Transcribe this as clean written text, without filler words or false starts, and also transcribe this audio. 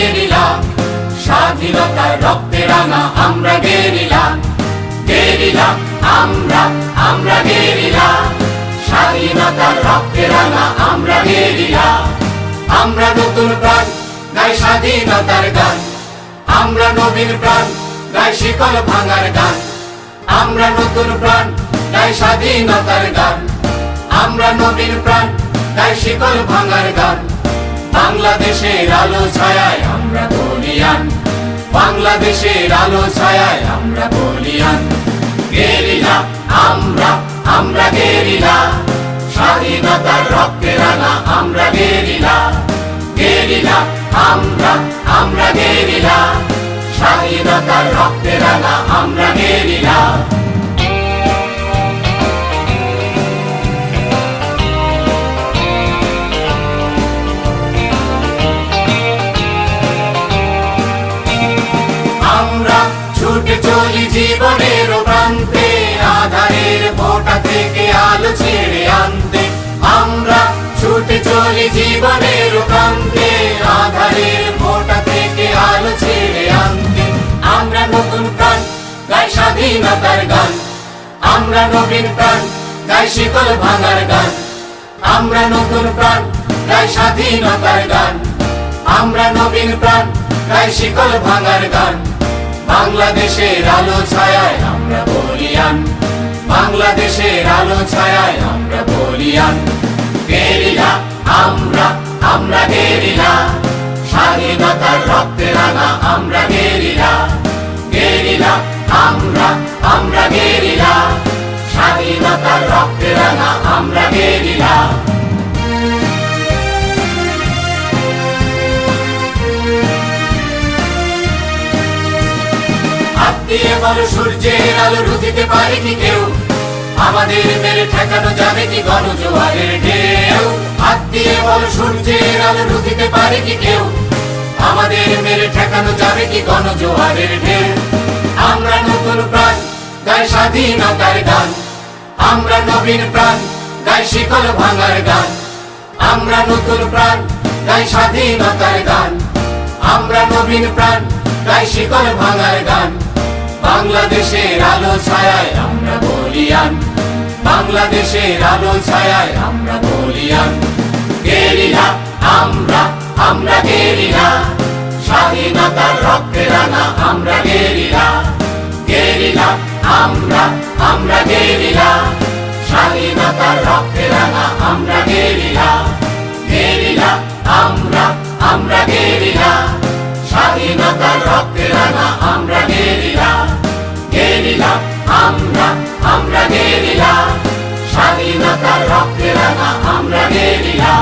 Guerrilla, স্বাধীনতার রক্তে রাঙা আমরা গেরিলা। গেরিলা আমরা, আমরা গেরিলা, স্বাধীনতার রক্তে রাঙা আমরা গেরিলা। আমরা নতুন প্রাণ গাই স্বাধীনতার গান, আমরা নবীন প্রাণ গাই শিকল ভাঙার গান। আমরা নতুন প্রাণ গাই স্বাধীনতার গান, আমরা নবীন প্রাণ গাই শিকল ভাঙার গান। বাংলাদেশের আলো ছায়ায় আমরা বলিয়ান, বাংলাদেশের আলো ছায়ায় আমরা বলিয়ান। গেরিলা আমরা, আমরা গেরিলা, স্বাধীনতার রক্তে রাঙা আমরা গেরিলা। গেরিলা আমরা, আমরা গেরিলা, স্বাধীনতার রক্তে রাঙা আমরা গেরিলা। আমরা ছুটে চলি জীবনের প্রান্তে, আধারের ভোটা থেকে আলো ছেড়ে আনতে। আমরা ছুটে চলি জীবনের প্রান্তে, আধারের ভোটা থেকে আলো ছেড়ে আনতে। আমরা নতুন প্রাণ গাই স্বাধীনতার গান, আমরা নবীন প্রাণ গাই শিকল ভাঙার গান। আমরা নতুন প্রাণ গাই স্বাধীনতার গান, আমরা নবীন প্রাণ গাই শিকল ভাঙার গান। বাংলাদেশের আলো ছায়ায় আমরা বলিয়ান, বাংলাদেশের আলো ছায়ায় আমরা বলিয়ান। গেরিলা আমরা, আমরা গেরিলা, স্বাধীনতার রক্তে রাঙা আমরা গেরিলা। গেরিলা আমরা, আমরা গেরিলা, স্বাধীনতার রক্তে রাঙা আমরা গেরিলা। হাত দিয়ে বলো সূর্যের আলো রুধিতে পারে কি কেউ, আমাদের মেরে ঠেকানো যাবে কি গণজোয়ারের ঢেউ। হাত দিয়ে বলো সূর্যের আলো রুধিতে পারে কি কেউ, আমাদের মেরে ঠেকানো যাবে কি গণজোয়ারের ঢেউ। আমরা নতুন প্রাণ গাই স্বাধীনতার গান, আমরা নবীন প্রাণ গাই শিকল ভাঙার গান। আমরা নতুন প্রাণ গাই স্বাধীনতার গান, আমরা নবীন প্রাণ গাই শিকল ভাঙার গান। বাংলাদেশের আলো ছায়ায় আমরা বলিয়ান, বাংলাদেশের আলো ছায়ায় আমরা বলিয়ান। গেরিলা আমরা, আমরা গেরিলা, স্বাধীনতার রক্তে রাঙা আমরা গেরিলা। গেরিলা আমরা, আমরা গেরিলা, স্বাধীনতার রক্তে রাঙা আমরা গেরিলা। গেরিলা আমরা, আমরা গেরিলা, স্বাধীনতার রক্তে রাঙা আমরা গেরিলা। গেরিলা আমরা, আমরা গেরিলা, স্বাধীনতার রক্তে রাঙা আমরা গেরিলা।